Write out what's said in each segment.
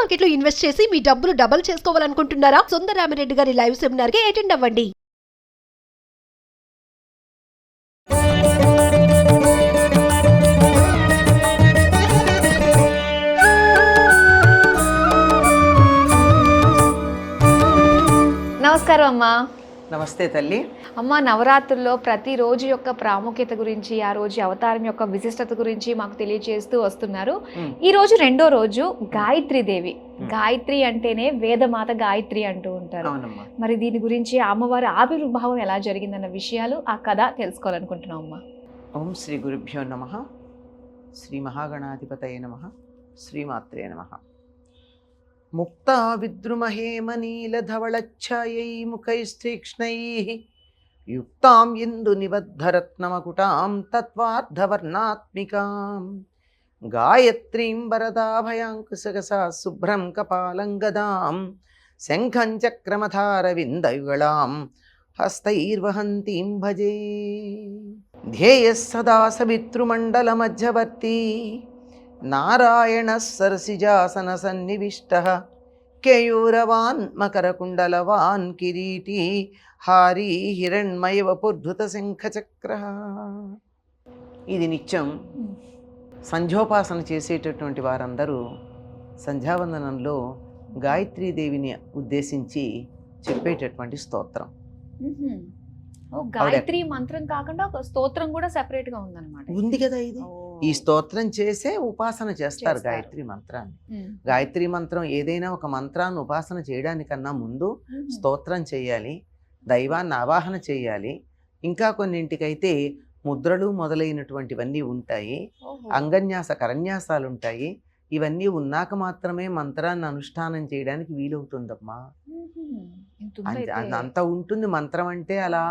Market లో invest చేసి మీ డబ్బులు డబుల్ చేసుకోవాలనుకుంటున్నారా? సుందరరామిరెడ్డి గారి లైవ్ సెమినార్ కి అటెండ్ అవ్వండి. నమస్కారం అమ్మా. నమస్తే తల్లి. అమ్మ, నవరాత్రుల్లో ప్రతిరోజు యొక్క ప్రాముఖ్యత గురించి, ఆ రోజు అవతారం యొక్క విశిష్టత గురించి మాకు తెలియజేస్తూ వస్తున్నారు. ఈ రోజు రెండో రోజు గాయత్రీ దేవి. గాయత్రి అంటేనే వేదమాత గాయత్రి అంటూ ఉంటారు. మరి దీని గురించి అమ్మవారి ఆవిర్భావం ఎలా జరిగిందన్న విషయాలు, ఆ కథ తెలుసుకోవాలనుకుంటున్నాం అమ్మా. ఓం శ్రీ గురుభ్యో నమః. శ్రీ మహాగణాధిపతయే నమః. శ్రీమాత్రే నమః. ముక్తా విద్రుమహేమనీలధవళఛాయై ముఖైస్తీక్ష్ణైః యుక్తాం ఇందు నిబద్ధరత్నమకుటాం తత్వార్ధవర్ణాత్మికాం గాయత్రీం వరదాభయాంకుశగసా శుభ్రం కపాలం గదాం శంఖం చక్రమథారవిందయుగళాం హస్తైర్వహంతీం భజే. ధ్యేయః సదా సవితృమండలమధ్యవర్తి నారాయణ సరసిజాసన సన్నివిష్టః కేయూరవాన్ మకరకుండలవాన్ కిరీటీ హారీ హిరణ్మయ వపుర్ధృత శంఖచక్రః. ఇది నిత్యం సంధ్యోపాసన చేసేటటువంటి వారందరూ సంధ్యావందనంలో గాయత్రీదేవిని ఉద్దేశించి చెప్పేటటువంటి స్తోత్రం. గాయత్రి మంత్రం కాకుండా ఒక స్తోత్రం కూడా సెపరేట్ గా ఉందన్నమాట. ఉంది కదా. ఇది ఈ స్తోత్రం చేసే ఉపాసన చేస్తారు గాయత్రి మంత్రాన్ని. గాయత్రి మంత్రం ఏదైనా ఒక మంత్రాన్ని ఉపాసన చేయడానికన్నా ముందు స్తోత్రం చేయాలి, దైవాన్ని ఆవాహన చేయాలి. ఇంకా కొన్నింటికైతే ముద్రలు మొదలైనటువంటివన్నీ ఉంటాయి, అంగన్యాస కరన్యాసాలు ఉంటాయి. ఇవన్నీ ఉన్నాక మాత్రమే మంత్రాన్ని అనుష్ఠానం చేయడానికి వీలవుతుందమ్మా. అంత ఉంటుంది. మంత్రం అంటే అలా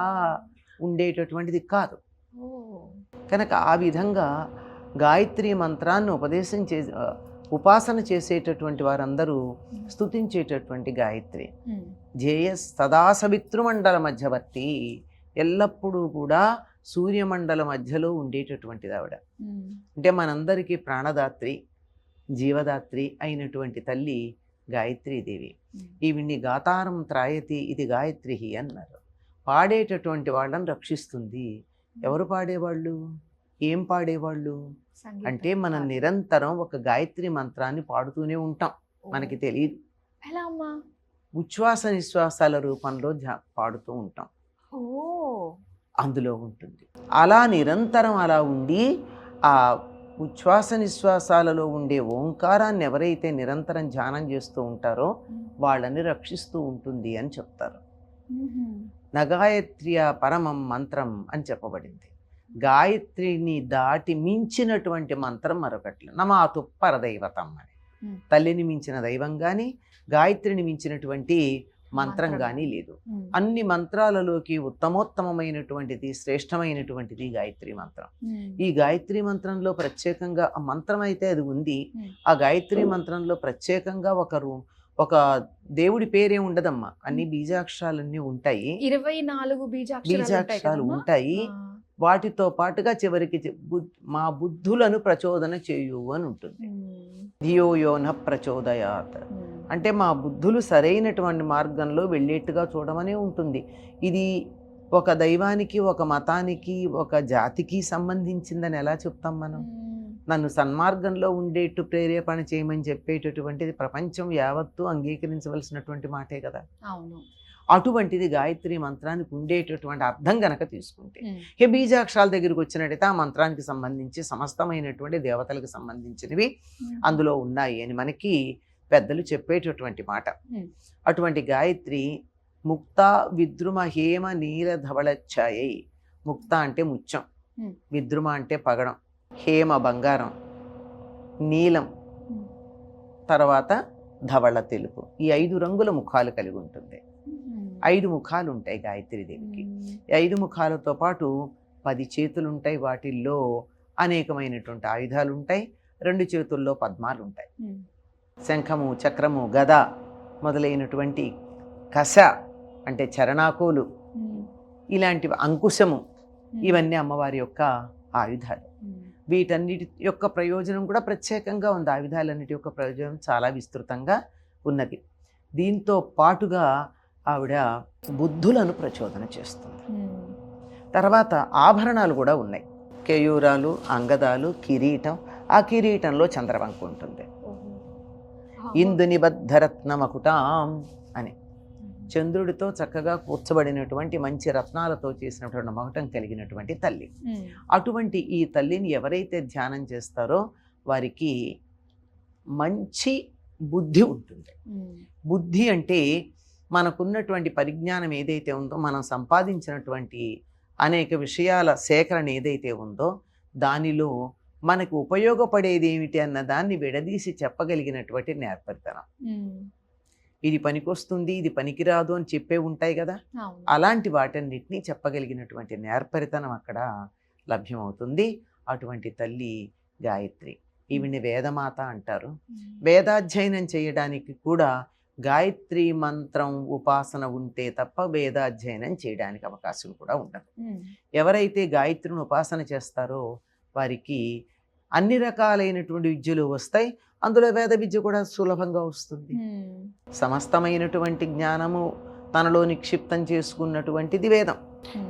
ఉండేటటువంటిది కాదు. కనుక ఆ విధంగా గాయత్రి మంత్రాన్ని ఉపాసన చేసేటటువంటి వారందరూ స్తుతించేటటువంటి గాయత్రి. ధ్యేయ సదా సవితృమండల మధ్యవర్తి, ఎల్లప్పుడూ కూడా సూర్యమండల మధ్యలో ఉండేటటువంటిది ఆవిడ. అంటే మనందరికీ ప్రాణదాత్రి, జీవదాత్రి అయినటువంటి తల్లి గాయత్రీదేవి. ఈవిడ్ని గాతారం త్రాయతి ఇది గాయత్రి అన్నారు. పాడేటటువంటి వాళ్ళని రక్షిస్తుంది. ఎవరు పాడేవాళ్ళు, ఏం పాడేవాళ్ళు అంటే మనం నిరంతరం ఒక గాయత్రి మంత్రాన్ని పాడుతూనే ఉంటాం. మనకి తెలియదు, ఉచ్ఛ్వాస నిశ్వాసాల రూపంలో పాడుతూ ఉంటాం. అందులో ఉంటుంది. అలా నిరంతరం అలా ఉండి ఆ ఉచ్ఛ్వాస నిశ్వాసాలలో ఉండే ఓంకారాన్ని ఎవరైతే నిరంతరం ధ్యానం చేస్తూ ఉంటారో వాళ్ళని రక్షిస్తూ ఉంటుంది అని చెప్తారు. నగాయత్ర్య పరమం మంత్రం అని చెప్పబడింది. గాయత్రిని దాటి మించినటువంటి మంత్రం మరొకటి నమాతు పరదైవతం అని. తల్లిని మించిన దైవం కానీ, గాయత్రిని మించినటువంటి మంత్రం కానీ లేదు. అన్ని మంత్రాలలోకి ఉత్తమోత్తమైనటువంటిది, శ్రేష్టమైనటువంటిది గాయత్రి మంత్రం. ఈ గాయత్రి మంత్రంలో ప్రత్యేకంగా ఆ మంత్రం అయితే అది ఉంది. ఆ గాయత్రి మంత్రంలో ప్రత్యేకంగా ఒక దేవుడి పేరే ఉండదమ్మా. అన్ని బీజాక్షరాలన్నీ ఉంటాయి, 24 బీజాక్షరాలు ఉంటాయి. వాటితో పాటుగా చివరికి మా బుద్ధులను ప్రచోదన చేయు అని ఉంటుంది. ధియో యో న ప్రచోదయాత్ అంటే మా బుద్ధులు సరైనటువంటి మార్గంలో వెళ్ళేట్టుగా చూడమనే ఉంటుంది. ఇది ఒక దైవానికి, ఒక మతానికి, ఒక జాతికి సంబంధించిందని ఎలా చెప్తాం మనం? నన్ను సన్మార్గంలో ఉండేట్టు ప్రేరేపణ చేయమని చెప్పేటటువంటిది ప్రపంచం యావత్తు అంగీకరించవలసినటువంటి మాటే కదా. అవును. అటువంటిది గాయత్రి మంత్రానికి ఉండేటటువంటి అర్థం గనక తీసుకుంటే, హే బీజాక్షరాల దగ్గరికి వచ్చినట్టయితే ఆ మంత్రానికి సంబంధించి సమస్తమైనటువంటి దేవతలకు సంబంధించినవి అందులో ఉన్నాయి అని మనకి పెద్దలు చెప్పేటటువంటి మాట. అటువంటి గాయత్రి ముక్త విద్రుమ హేమ నీల ధవళఛాయై. ముక్త అంటే ముత్యం, విద్రుమ అంటే పగడం, హేమ బంగారం, నీలం, తర్వాత ధవళ తెలుపు. ఈ 5 రంగుల ముఖాలు కలిగి ఉంటుంది. 5 ముఖాలు ఉంటాయి గాయత్రీదేవికి. 5 ముఖాలతో పాటు 10 చేతులు ఉంటాయి. వాటిల్లో అనేకమైనటువంటి ఆయుధాలు ఉంటాయి. 2 చేతుల్లో పద్మాలు ఉంటాయి. శంఖము, చక్రము, గద మొదలైనటువంటి కశ అంటే చరణాకోలు, ఇలాంటివి, అంకుశము, ఇవన్నీ అమ్మవారి యొక్క ఆయుధాలు. వీటన్నిటి యొక్క ప్రయోజనం కూడా ప్రత్యేకంగా ఉంది. ఆయుధాలన్నిటి యొక్క ప్రయోజనం చాలా విస్తృతంగా ఉన్నది. దీంతో పాటుగా ఆవిడ బుద్ధులను ప్రచోదన చేస్తుంది. తర్వాత ఆభరణాలు కూడా ఉన్నాయి. కేయూరాలు, అంగదాలు, కిరీటం. ఆ కిరీటంలో చంద్రవంక ఉంటుంది. ఇందుని బద్ధరత్నమకుటాం అని చంద్రుడితో చక్కగా కూర్చబడినటువంటి మంచి రత్నాలతో చేసినటువంటి మకుటం కలిగినటువంటి తల్లి. అటువంటి ఈ తల్లిని ఎవరైతే ధ్యానం చేస్తారో వారికి మంచి బుద్ధి ఉంటుంది. బుద్ధి అంటే మనకున్నటువంటి పరిజ్ఞానం ఏదైతే ఉందో, మనం సంపాదించినటువంటి అనేక విషయాల సేకరణ ఏదైతే ఉందో దానిలో మనకు ఉపయోగపడేది ఏమిటి అన్న దాన్ని విడదీసి చెప్పగలిగినటువంటి నేర్పరితనం. ఇది పనికొస్తుంది, ఇది పనికిరాదు అని చెప్పే ఉంటాయి కదా, అలాంటి వాటన్నిటినీ చెప్పగలిగినటువంటి నేర్పరితనం అక్కడ లభ్యమవుతుంది. అటువంటి తల్లి గాయత్రి. ఈవిని వేదమాత అంటారు. వేదాధ్యయనం చేయడానికి కూడా గాయత్రి మంత్రం ఉపాసన ఉంటే తప్ప వేదాధ్యయనం చేయడానికి అవకాశం కూడా ఉండదు. ఎవరైతే గాయత్రిని ఉపాసన చేస్తారో వారికి అన్ని రకాలైనటువంటి విద్యలు వస్తాయి. అందులో వేద విద్య కూడా సులభంగా వస్తుంది. సమస్తమైనటువంటి జ్ఞానము తనలో నిక్షిప్తం చేసుకున్నటువంటిది వేదం.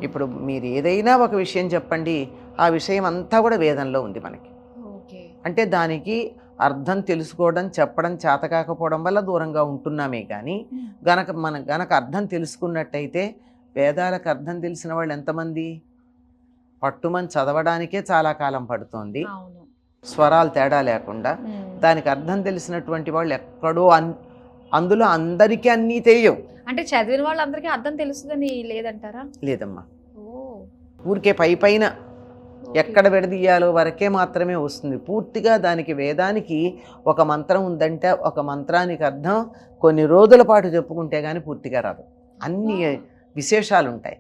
ఇప్పుడు మీరు ఏదైనా ఒక విషయం చెప్పండి, ఆ విషయం అంతా కూడా వేదంలో ఉంది మనకి. అంటే దానికి అర్థం తెలుసుకోవడం, చెప్పడం చేతకాకపోవడం వల్ల దూరంగా ఉంటున్నామే కానీ గనక అర్థం తెలుసుకున్నట్టయితే, వేదాలకు అర్థం తెలిసిన వాళ్ళు ఎంతమంది? పట్టుమని చదవడానికే చాలా కాలం పడుతోంది, స్వరాలు తేడా లేకుండా. దానికి అర్థం తెలిసినటువంటి వాళ్ళు ఎక్కడో అందులో అందరికీ అన్నీ తెలియవు. అంటే చదివిన వాళ్ళందరికీ అర్థం తెలుస్తుందని లేదంటారా? లేదమ్మా, ఊరికే పైన ఎక్కడ విడదీయాలో వరకే మాత్రమే వస్తుంది. పూర్తిగా దానికి వేదానికి ఒక మంత్రం ఉందంటే ఒక మంత్రానికి అర్థం కొన్ని రోజుల పాటు చెప్పుకుంటే కానీ పూర్తిగా రాదు. అన్ని విశేషాలు ఉంటాయి.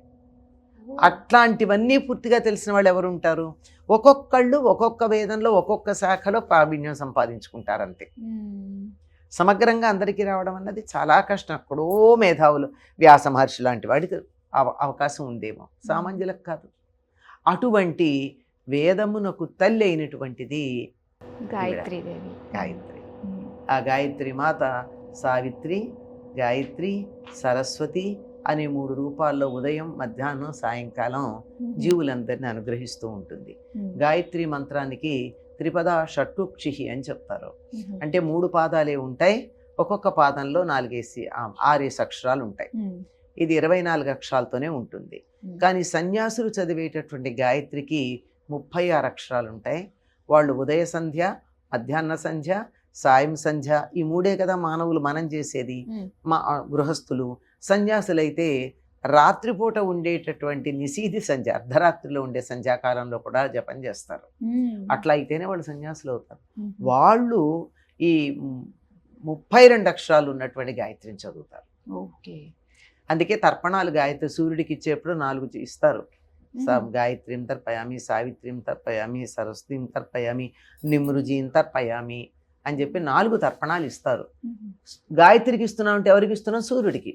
అట్లాంటివన్నీ పూర్తిగా తెలిసిన వాళ్ళు ఎవరు ఉంటారు? ఒక్కొక్కళ్ళు ఒక్కొక్క వేదంలో ఒక్కొక్క శాఖలో ప్రావీణ్యం సంపాదించుకుంటారు అంతే. సమగ్రంగా అందరికీ రావడం అన్నది చాలా కష్టం. ఎక్కడో మేధావులు, వ్యాస మహర్షి లాంటి వాడికి అవకాశం ఉందేమో, సామాన్యులకు కాదు. అటువంటి వేదమునకు తల్లి అయినటువంటిది గాయత్రీదేవి. గాయత్రి. ఆ గాయత్రి మాత సావిత్రి, గాయత్రి, సరస్వతి అనే 3 రూపాల్లో ఉదయం, మధ్యాహ్నం, సాయంకాలం జీవులందరినీ అనుగ్రహిస్తూ ఉంటుంది. గాయత్రి మంత్రానికి త్రిపద షట్కుక్షి అని చెప్తారు. అంటే 3 పాదాలే ఉంటాయి. ఒక్కొక్క పాదంలో 6 అక్షరాలు ఉంటాయి. ఇది 24 అక్షరాలతోనే ఉంటుంది. కానీ సన్యాసులు చదివేటటువంటి గాయత్రికి 36 అక్షరాలు ఉంటాయి. వాళ్ళు ఉదయ సంధ్య, మధ్యాహ్న సంధ్య, సాయం సంధ్య, ఈ 3 కదా మానవులు మనం చేసేది. మా గృహస్థులు. సన్యాసులైతే రాత్రిపూట ఉండేటటువంటి నిశీధి సంధ్య, అర్ధరాత్రిలో ఉండే సంధ్యాకాలంలో కూడా జపం చేస్తారు. అట్లా అయితేనే వాళ్ళు సన్యాసులు అవుతారు. వాళ్ళు ఈ 32 అక్షరాలు ఉన్నటువంటి గాయత్రిని చదువుతారు. అందుకే తర్పణాలు గాయత్రి సూర్యుడికి ఇచ్చేప్పుడు 4 ఇస్తారు. గాయత్రీం తర్పయామి, సావిత్రీం తర్పయామి, సరస్వతీం తర్పయామి, నిమృజీం తర్పయామి అని చెప్పి 4 తర్పణాలు ఇస్తారు. గాయత్రికి ఇస్తున్నాం అంటే ఎవరికి ఇస్తున్నాం? సూర్యుడికి.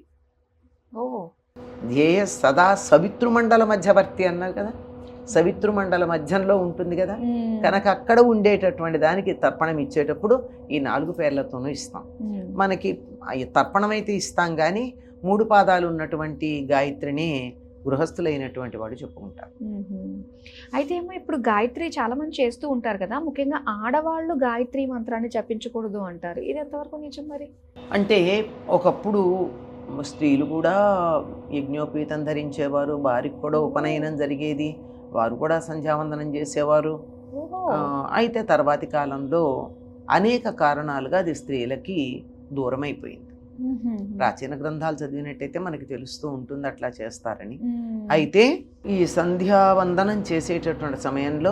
ధ్యేయ సదా సవితృమండల మధ్యవర్తి అన్నారు కదా, సవితృమండల మధ్యంలో ఉంటుంది కదా, కనుక అక్కడ ఉండేటటువంటి దానికి తర్పణం ఇచ్చేటప్పుడు ఈ 4 పేర్లతోనూ ఇస్తాం. మనకి తర్పణం అయితే ఇస్తాం కానీ 3 పాదాలు ఉన్నటువంటి గాయత్రిని గృహస్థులైనటువంటి వాడు చెప్పుకుంటారు. అయితే ఏమో ఇప్పుడు గాయత్రి చాలా మంది చేస్తూ ఉంటారు కదా, ముఖ్యంగా ఆడవాళ్ళు గాయత్రి మంత్రాన్ని జపించకూడదు అంటారు. ఇది ఎంతవరకు నిజం మరి? అంటే ఒకప్పుడు స్త్రీలు కూడా యజ్ఞోపీతం ధరించేవారు, వారికి కూడా ఉపనయనం జరిగేది, వారు కూడా సంధ్యావందనం చేసేవారు. అయితే తర్వాతి కాలంలో అనేక కారణాలుగా అది స్త్రీలకి దూరం అయిపోయింది. ప్రాచీన గ్రంథాలు చదివినట్టయితే మనకి తెలుస్తూ ఉంటుంది అట్లా చేస్తారని. అయితే ఈ సంధ్యావందనం చేసేటటువంటి సమయంలో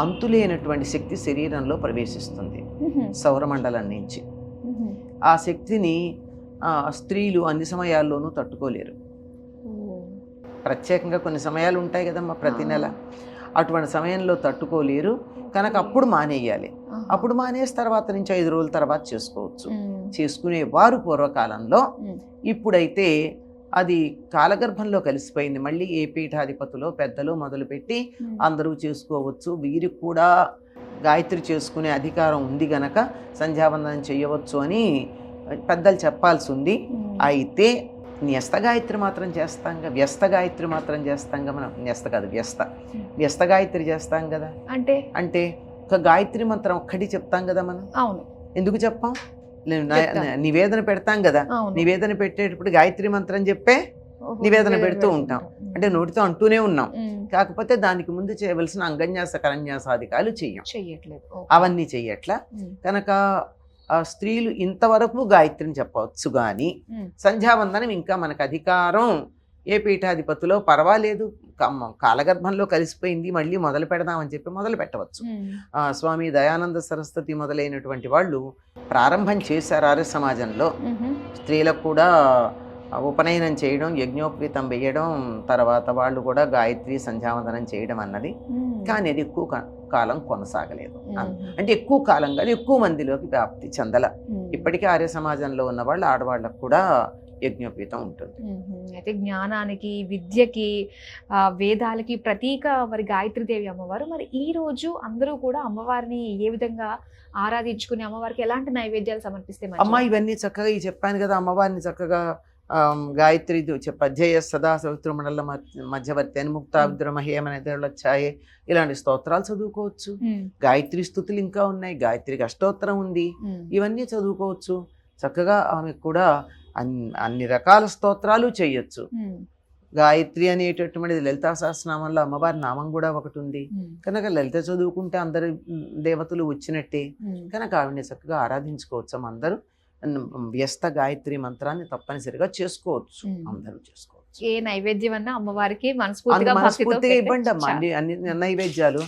అంతులేనటువంటి శక్తి శరీరంలో ప్రవేశిస్తుంది సౌరమండలం నుంచి. ఆ శక్తిని స్త్రీలు అన్ని సమయాల్లోనూ తట్టుకోలేరు. ప్రత్యేకంగా కొన్ని సమయాలు ఉంటాయి కదమ్మా ప్రతి నెల, అటువంటి సమయంలో తట్టుకోలేరు. కనుక అప్పుడు మానేయాలి. అప్పుడు మానేసిన తర్వాత నుంచి 5 రోజుల తర్వాత చేసుకోవచ్చు. చేసుకునేవారు పూర్వకాలంలో. ఇప్పుడైతే అది కాలగర్భంలో కలిసిపోయింది. మళ్ళీ ఏ పీఠాధిపతులో పెద్దలు మొదలుపెట్టి అందరూ చేసుకోవచ్చు. వీరికి కూడా గాయత్రి చేసుకునే అధికారం ఉంది గనక సంధ్యావందనం చేయవచ్చు అని పెద్దలు చెప్పాల్సి ఉంది. అయితే న్యస్త గాయత్రి మాత్రం చేస్తాంగా, వ్యస్త గాయత్రి మాత్రం చేస్తాంగా. మనం న్యస్త కాదు వ్యస్త గాయత్రి చేస్తాం కదా. అంటే ఒక గాయత్రి మంత్రం ఒక్కటి చెప్తాం కదా మనం. అవును, ఎందుకు చెప్పాం? నివేదన పెడతాం కదా. నివేదన పెట్టేటప్పుడు గాయత్రి మంత్రం చెప్పే నివేదన పెడుతూ ఉంటాం. అంటే నోటితో అంటూనే ఉన్నాం, కాకపోతే దానికి ముందు చేయవలసిన అంగన్యాస కరన్యాసాధికాలు చెయ్యట్లేదు, అవన్నీ చెయ్యట్లా. కనుక స్త్రీలు ఇంతవరకు గాయత్రిని చెప్పవచ్చు, కానీ సంధ్యావందనం ఇంకా మనకు అధికారం ఏ పీఠాధిపతిలో పర్వాలేదు, కాలగర్భంలో కలిసిపోయింది, మళ్ళీ మొదలు పెడదామని చెప్పి మొదలు పెట్టవచ్చు. స్వామి దయానంద సరస్వతి మొదలైనటువంటి వాళ్ళు ప్రారంభం చేశారు ఆర్య సమాజంలో. స్త్రీలకు కూడా ఉపనయనం చేయడం, యజ్ఞోపవీతం వేయడం, తర్వాత వాళ్ళు కూడా గాయత్రి సంధ్యావందనం చేయడం అన్నది. కానీ అది ఎక్కువ కాలం కొనసాగలేదు. అంటే ఎక్కువ కాలం కాదు, ఎక్కువ మందిలోకి వ్యాప్తి చెందల. ఇప్పటికీ ఆర్య సమాజంలో ఉన్న వాళ్ళు ఆడవాళ్ళకు కూడా యజ్ఞోపవీతం ఉంటుంది. అయితే జ్ఞానానికి, విద్యకి, వేదాలకి ప్రతీక మరి గాయత్రీదేవి అమ్మవారు. మరి ఈ రోజు అందరూ కూడా అమ్మవారిని ఏ విధంగా ఆరాధించుకుని అమ్మవారికి ఎలాంటి నైవేద్యాలు సమర్పిస్తే? అమ్మ ఇవన్నీ చక్కగా చెప్పాను కదా, అమ్మవారిని చక్కగా గాయత్రి అధ్యయ సదా సవిత్రమండల మధ్యవర్తి అని ముక్తాబ్ద్రమహేమనెదొచ్చాయే ఇలాంటి స్తోత్రాలు చదువుకోవచ్చు. గాయత్రి స్థుతులు ఇంకా ఉన్నాయి, గాయత్రికి అష్టోత్తరం ఉంది, ఇవన్నీ చదువుకోవచ్చు. చక్కగా ఆమెకు కూడా అన్ని రకాల స్తోత్రాలు చేయొచ్చు. గాయత్రి అనేటటువంటిది లలితా సహస్రనామంలో అమ్మవారి నామం కూడా ఒకటి ఉంది కనుక లలిత చదువుకుంటే అందరు దేవతలు వచ్చినట్టే. కనుక ఆవిడని చక్కగా ఆరాధించుకోవచ్చు. అందరూ వ్యస్త గాయత్రి మంత్రాన్ని తప్పనిసరిగా చేసుకోవచ్చు, అందరూ చేసుకోవచ్చు. ఏ నైవేద్యం అన్నా అమ్మవారికి మనస్ఫూర్తిగా ఇవ్వండి అమ్మా. అన్ని నైవేద్యాలు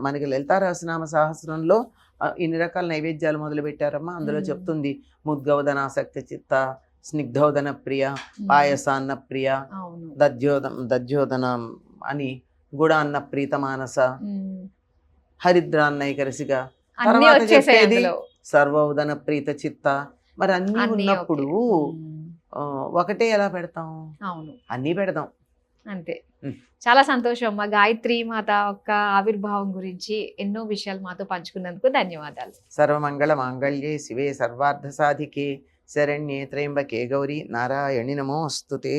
మనకి లలితా సహస్రనామ సహస్రంలో ఇన్ని రకాల నైవేద్యాలు మొదలు పెట్టారమ్మా. అందులో చెప్తుంది ముద్గౌదనాసక్తి చిత్త, స్నిగ్ధోదన ప్రియ, పాయసాన్న ప్రియ, దధ్యోదన అని, గుడాన్న ప్రీతమానస, హరిద్రాన్నైకరసిగా, తర్వాత చెప్పేది సర్వోదన ప్రీత చిత్త. మరి అన్ని ఉన్నప్పుడు ఒకటే ఎలా పెడతాం? అవును, అన్నీ పెడదాం అంతే. చాలా సంతోషం అమ్మా. గాయత్రి మాత యొక్క ఆవిర్భావం గురించి ఎన్నో విషయాలు మాతో పంచుకున్నందుకు ధన్యవాదాలు. సర్వమంగళ మాంగళ్యే శివే సర్వార్థ సాధికే శరణ్యే త్రయంబకే గౌరీ నారాయణి నమోస్తుతే.